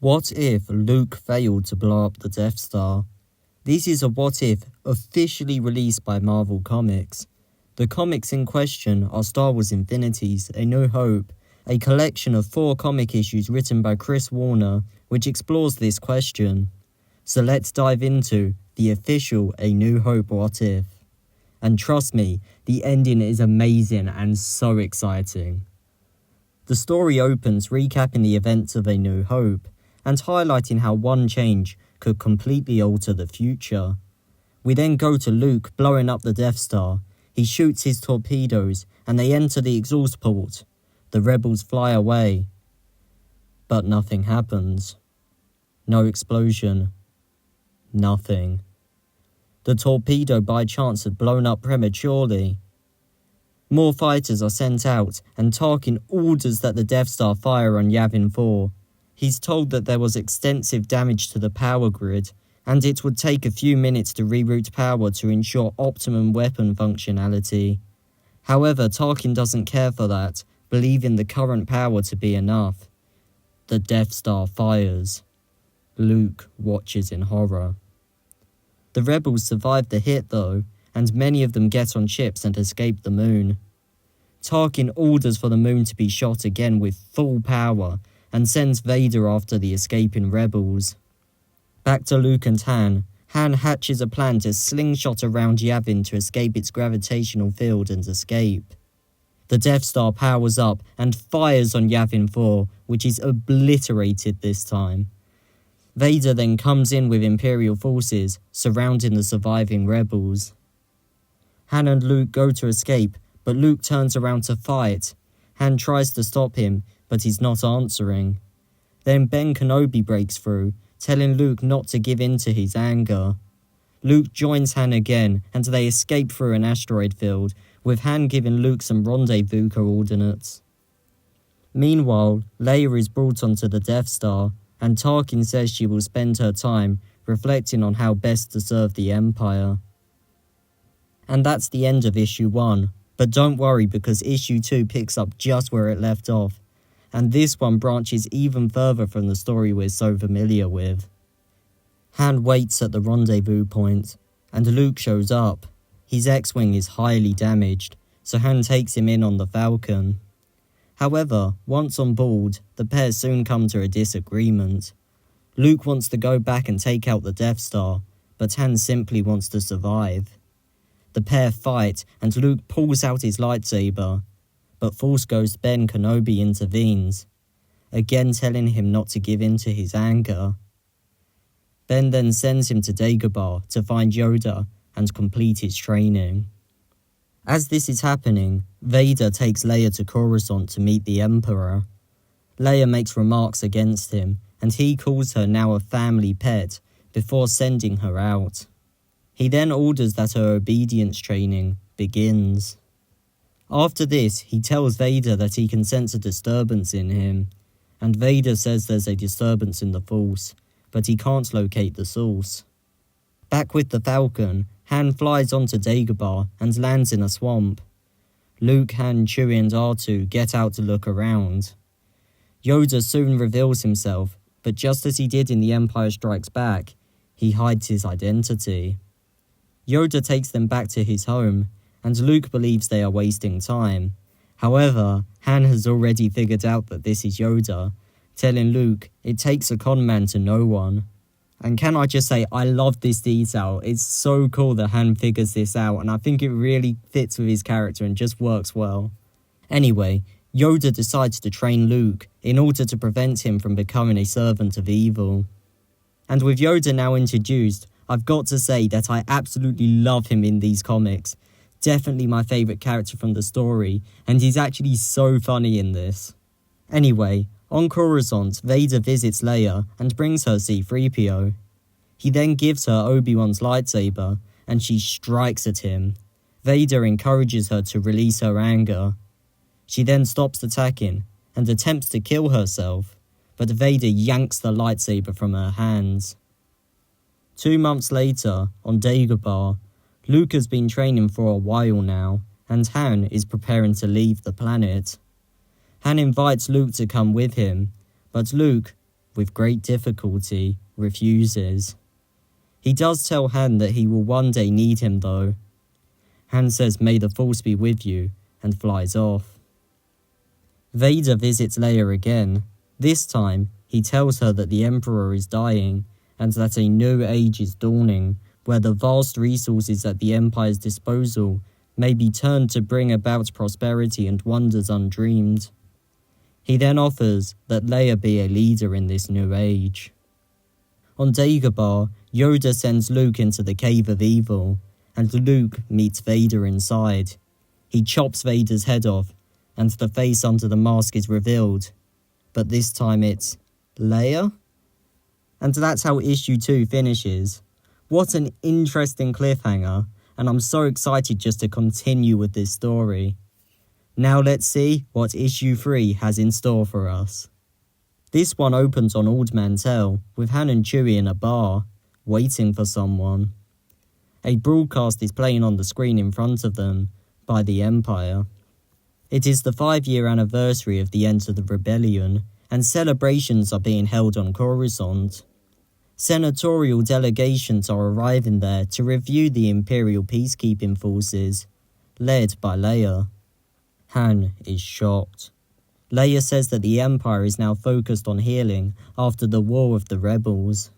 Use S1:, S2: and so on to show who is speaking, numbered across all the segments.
S1: What if Luke failed to blow up the Death Star? This is a what if officially released by Marvel Comics. The comics in question are Star Wars Infinities, A New Hope, a collection of 4 comic issues written by Chris Warner, which explores this question. So let's dive into the official A New Hope what if. And trust me, the ending is amazing and so exciting. The story opens recapping the events of A New Hope, and highlighting how one change could completely alter the future. We then go to Luke blowing up the Death Star. He shoots his torpedoes and they enter the exhaust port. The rebels fly away. But nothing happens. No explosion. Nothing. The torpedo by chance had blown up prematurely. More fighters are sent out and Tarkin orders that the Death Star fire on Yavin 4. He's told that there was extensive damage to the power grid, and it would take a few minutes to reroute power to ensure optimum weapon functionality. However, Tarkin doesn't care for that, believing the current power to be enough. The Death Star fires. Luke watches in horror. The rebels survive the hit though, and many of them get on ships and escape the moon. Tarkin orders for the moon to be shot again with full power, and sends Vader after the escaping rebels. Back to Luke and Han. Han hatches a plan to slingshot around Yavin to escape its gravitational field and escape. The Death Star powers up and fires on Yavin 4, which is obliterated this time. Vader then comes in with Imperial forces, surrounding the surviving rebels. Han and Luke go to escape, but Luke turns around to fight. Han tries to stop him, but he's not answering. Then Ben Kenobi breaks through, telling Luke not to give in to his anger. Luke joins Han again, and they escape through an asteroid field, with Han giving Luke some rendezvous coordinates. Meanwhile, Leia is brought onto the Death Star, and Tarkin says she will spend her time reflecting on how best to serve the Empire. And that's the end of Issue 1, but don't worry because Issue 2 picks up just where it left off. And this one branches even further from the story we're so familiar with. Han waits at the rendezvous point, and Luke shows up. His X-Wing is highly damaged, so Han takes him in on the Falcon. However, once on board, the pair soon come to a disagreement. Luke wants to go back and take out the Death Star, but Han simply wants to survive. The pair fight, and Luke pulls out his lightsaber, but Force Ghost Ben Kenobi intervenes, again telling him not to give in to his anger. Ben then sends him to Dagobah to find Yoda and complete his training. As this is happening, Vader takes Leia to Coruscant to meet the Emperor. Leia makes remarks against him, and he calls her now a family pet before sending her out. He then orders that her obedience training begins. After this, he tells Vader that he can sense a disturbance in him, and Vader says there's a disturbance in the Force, but he can't locate the source. Back with the Falcon, Han flies onto Dagobah and lands in a swamp. Luke, Han, Chewie and R2 get out to look around. Yoda soon reveals himself, but just as he did in The Empire Strikes Back, he hides his identity. Yoda takes them back to his home, and Luke believes they are wasting time. However, Han has already figured out that this is Yoda, telling Luke it takes a con man to know one. And can I just say, I love this detail. It's so cool that Han figures this out, and I think it really fits with his character and just works well. Anyway, Yoda decides to train Luke in order to prevent him from becoming a servant of evil. And with Yoda now introduced, I've got to say that I absolutely love him in these comics. Definitely my favourite character from the story, and he's actually so funny in this. Anyway, on Coruscant, Vader visits Leia and brings her C-3PO. He then gives her Obi-Wan's lightsaber, and she strikes at him. Vader encourages her to release her anger. She then stops attacking and attempts to kill herself, but Vader yanks the lightsaber from her hands. 2 months later, on Dagobah, Luke has been training for a while now, and Han is preparing to leave the planet. Han invites Luke to come with him, but Luke, with great difficulty, refuses. He does tell Han that he will one day need him though. Han says, "May the Force be with you," and flies off. Vader visits Leia again. This time, he tells her that the Emperor is dying and that a new age is dawning, where the vast resources at the Empire's disposal may be turned to bring about prosperity and wonders undreamed. He then offers that Leia be a leader in this new age. On Dagobah, Yoda sends Luke into the Cave of Evil, and Luke meets Vader inside. He chops Vader's head off, and the face under the mask is revealed. But this time it's Leia? And that's how issue 2 finishes. What an interesting cliffhanger, and I'm so excited just to continue with this story. Now let's see what issue 3 has in store for us. This one opens on Old Mantell, with Han and Chewie in a bar, waiting for someone. A broadcast is playing on the screen in front of them, by the Empire. It is the 5-year anniversary of the end of the rebellion, and celebrations are being held on Coruscant. Senatorial delegations are arriving there to review the Imperial peacekeeping forces, led by Leia. Han is shocked. Leia says that the Empire is now focused on healing after the war of the rebels.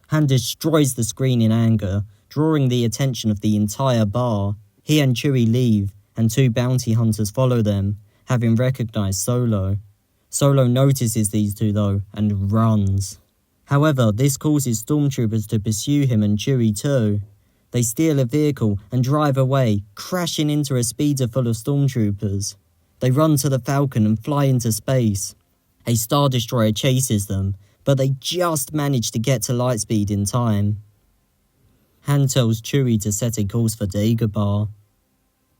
S1: Han destroys the screen in anger, drawing the attention of the entire bar. He and Chewie leave, and 2 bounty hunters follow them, having recognized Solo. Solo notices these 2 though, and runs. However, this causes stormtroopers to pursue him and Chewie too. They steal a vehicle and drive away, crashing into a speeder full of stormtroopers. They run to the Falcon and fly into space. A Star Destroyer chases them, but they just manage to get to lightspeed in time. Han tells Chewie to set a course for Dagobah.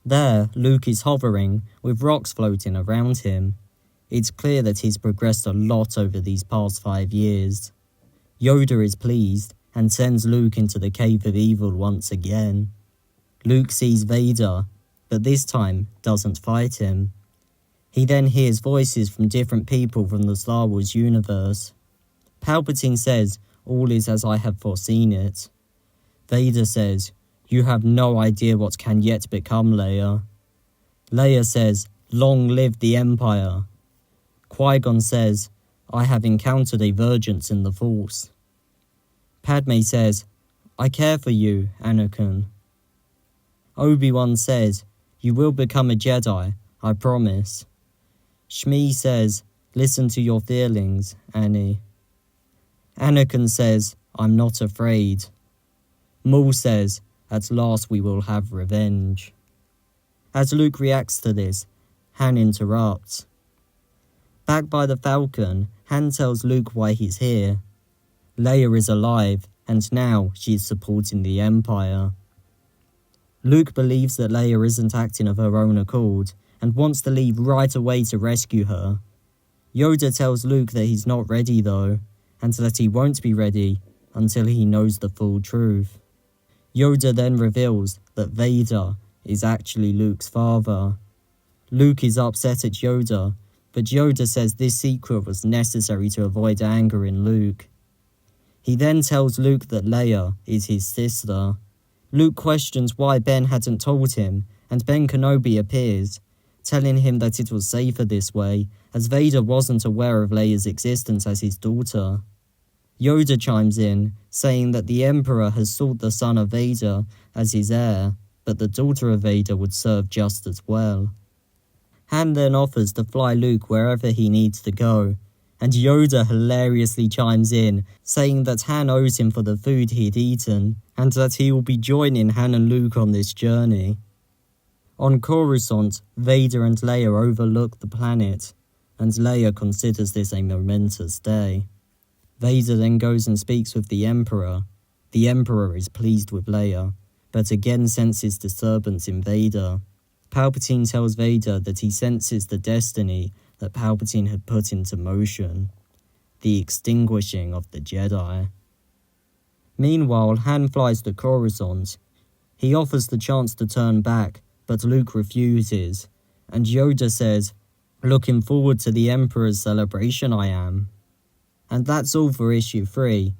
S1: There, Luke is hovering, with rocks floating around him. It's clear that he's progressed a lot over these past 5 years. Yoda is pleased, and sends Luke into the Cave of Evil once again. Luke sees Vader, but this time doesn't fight him. He then hears voices from different people from the Star Wars universe. Palpatine says, "All is as I have foreseen it." Vader says, "You have no idea what can yet become, Leia." Leia says, "Long live the Empire." Qui-Gon says, "I have encountered a vergence in the Force." Padme says, "I care for you, Anakin." Obi-Wan says, "You will become a Jedi, I promise." Shmi says, "Listen to your feelings, Annie." Anakin says, "I'm not afraid." Maul says, "At last we will have revenge." As Luke reacts to this, Han interrupts. Back by the Falcon, Han tells Luke why he's here. Leia is alive, and now she's supporting the Empire. Luke believes that Leia isn't acting of her own accord, and wants to leave right away to rescue her. Yoda tells Luke that he's not ready though, and that he won't be ready until he knows the full truth. Yoda then reveals that Vader is actually Luke's father. Luke is upset at Yoda, but Yoda says this secret was necessary to avoid anger in Luke. He then tells Luke that Leia is his sister. Luke questions why Ben hadn't told him, and Ben Kenobi appears, telling him that it was safer this way, as Vader wasn't aware of Leia's existence as his daughter. Yoda chimes in, saying that the Emperor has sought the son of Vader as his heir, but the daughter of Vader would serve just as well. Han then offers to fly Luke wherever he needs to go, and Yoda hilariously chimes in, saying that Han owes him for the food he'd eaten, and that he will be joining Han and Luke on this journey. On Coruscant, Vader and Leia overlook the planet, and Leia considers this a momentous day. Vader then goes and speaks with the Emperor. The Emperor is pleased with Leia, but again senses disturbance in Vader. Palpatine tells Vader that he senses the destiny that Palpatine had put into motion, the extinguishing of the Jedi. Meanwhile, Han flies to Coruscant. He offers the chance to turn back, but Luke refuses, and Yoda says, "Looking forward to the Emperor's celebration I am." And that's all for issue 3.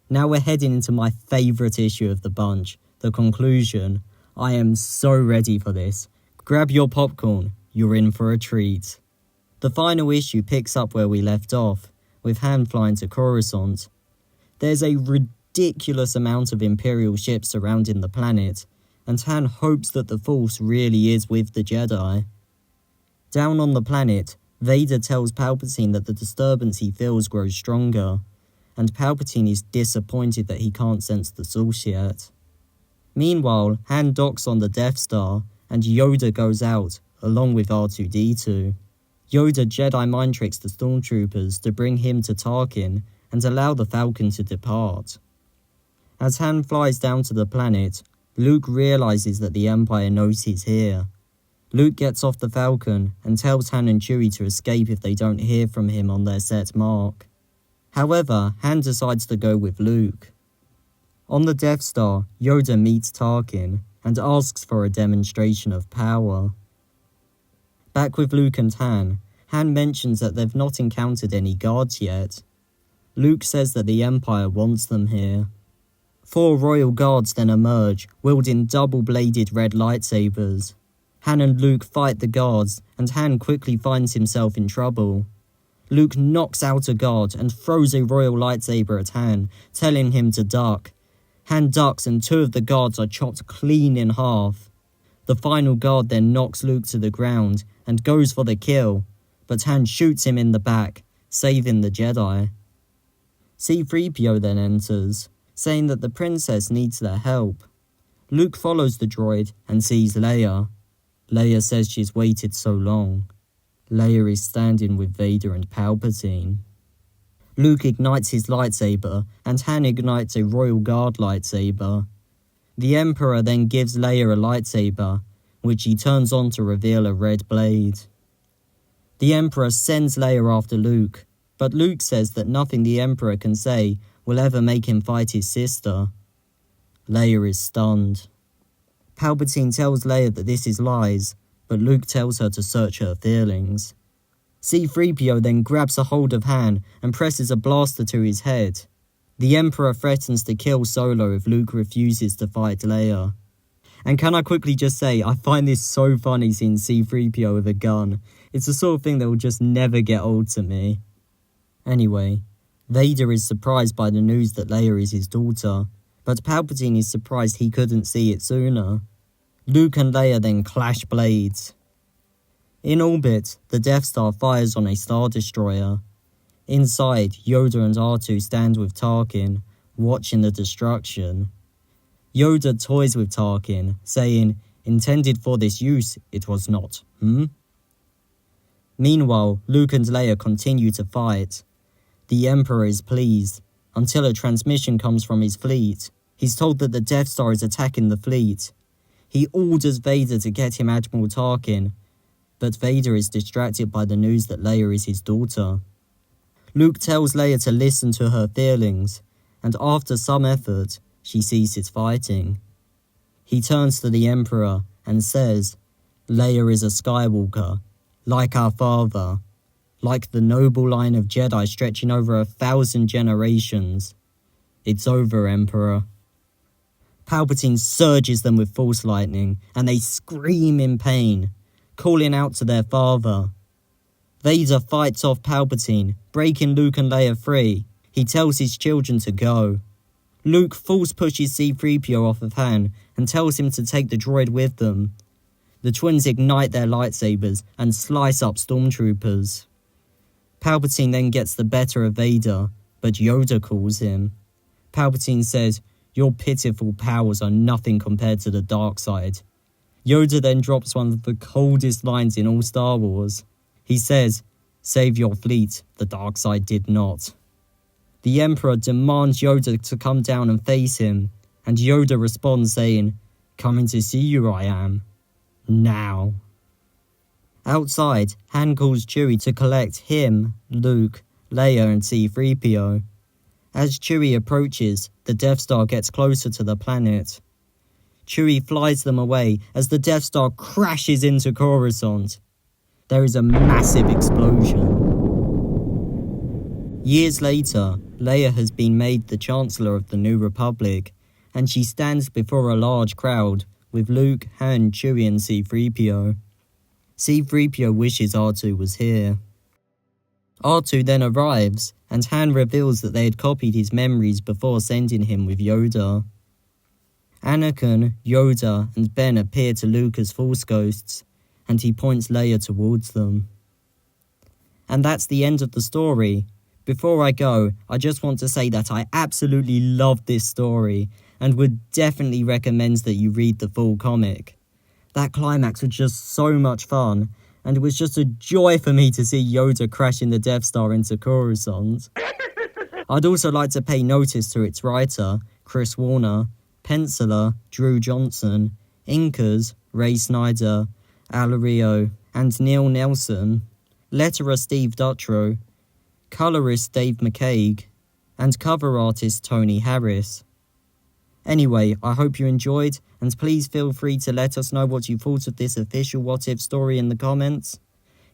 S1: Now we're heading into my favourite issue of the bunch, the conclusion. I am so ready for this. Grab your popcorn, you're in for a treat. The final issue picks up where we left off, with Han flying to Coruscant. There's a ridiculous amount of Imperial ships surrounding the planet, and Han hopes that the Force really is with the Jedi. Down on the planet, Vader tells Palpatine that the disturbance he feels grows stronger, and Palpatine is disappointed that he can't sense the source yet. Meanwhile, Han docks on the Death Star, and Yoda goes out, along with R2-D2. Yoda Jedi mind tricks the stormtroopers to bring him to Tarkin and allow the Falcon to depart. As Han flies down to the planet, Luke realizes that the Empire knows he's here. Luke gets off the Falcon and tells Han and Chewie to escape if they don't hear from him on their set mark. However, Han decides to go with Luke. On the Death Star, Yoda meets Tarkin and asks for a demonstration of power. Back with Luke and Han, Han mentions that they've not encountered any guards yet. Luke says that the Empire wants them here. 4 royal guards then emerge, wielding double-bladed red lightsabers. Han and Luke fight the guards, and Han quickly finds himself in trouble. Luke knocks out a guard and throws a royal lightsaber at Han, telling him to duck. Han ducks and 2 of the guards are chopped clean in half. The final guard then knocks Luke to the ground and goes for the kill, but Han shoots him in the back, saving the Jedi. C-3PO then enters, saying that the princess needs their help. Luke follows the droid and sees Leia. Leia says she's waited so long. Leia is standing with Vader and Palpatine. Luke ignites his lightsaber, and Han ignites a Royal Guard lightsaber. The Emperor then gives Leia a lightsaber, which he turns on to reveal a red blade. The Emperor sends Leia after Luke, but Luke says that nothing the Emperor can say will ever make him fight his sister. Leia is stunned. Palpatine tells Leia that this is lies, but Luke tells her to search her feelings. C-3PO then grabs a hold of Han and presses a blaster to his head. The Emperor threatens to kill Solo if Luke refuses to fight Leia. And can I quickly just say, I find this so funny seeing C-3PO with a gun. It's the sort of thing that will just never get old to me. Anyway, Vader is surprised by the news that Leia is his daughter, but Palpatine is surprised he couldn't see it sooner. Luke and Leia then clash blades. In orbit, the Death Star fires on a Star Destroyer. Inside, Yoda and R2 stand with Tarkin, watching the destruction. Yoda toys with Tarkin, saying, "Intended for this use, it was not, Meanwhile, Luke and Leia continue to fight. The Emperor is pleased, until a transmission comes from his fleet. He's told that the Death Star is attacking the fleet. He orders Vader to get him Admiral Tarkin, but Vader is distracted by the news that Leia is his daughter. Luke tells Leia to listen to her feelings, and after some effort, she ceases fighting. He turns to the Emperor and says, "Leia is a Skywalker, like our father, like the noble line of Jedi stretching over 1,000 generations. It's over, Emperor." Palpatine surges them with Force lightning, and they scream in pain, calling out to their father. Vader fights off Palpatine, breaking Luke and Leia free. He tells his children to go. Luke force pushes C-3PO off of Han and tells him to take the droid with them. The twins ignite their lightsabers and slice up stormtroopers. Palpatine then gets the better of Vader, but Yoda calls him. Palpatine says, "Your pitiful powers are nothing compared to the dark side." Yoda then drops one of the coldest lines in all Star Wars. He says, "Save your fleet, the dark side did not." The Emperor demands Yoda to come down and face him, and Yoda responds saying, "Coming to see you I am. Now." Outside, Han calls Chewie to collect him, Luke, Leia and C-3PO. As Chewie approaches, the Death Star gets closer to the planet. Chewie flies them away as the Death Star crashes into Coruscant. There is a massive explosion. Years later, Leia has been made the Chancellor of the New Republic, and she stands before a large crowd with Luke, Han, Chewie and C-3PO. C-3PO wishes R2 was here. R2 then arrives, and Han reveals that they had copied his memories before sending him with Yoda. Anakin, Yoda and Ben appear to Luke as Force ghosts, and he points Leia towards them. And that's the end of the story. Before I go, I just want to say that I absolutely loved this story, and would definitely recommend that you read the full comic. That climax was just so much fun, and it was just a joy for me to see Yoda crashing the Death Star into Coruscant. I'd also like to pay notice to its writer, Chris Warner, penciler, Drew Johnson, inkers, Ray Snyder, Alario, and Neil Nelson, letterer Steve Dutrow, colorist Dave McCaig, and cover artist Tony Harris. Anyway, I hope you enjoyed, and please feel free to let us know what you thought of this official What If story in the comments.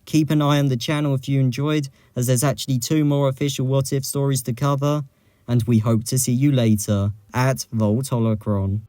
S1: Keep an eye on the channel if you enjoyed, as there's actually 2 more official What If stories to cover, and we hope to see you later at Volt Holocron.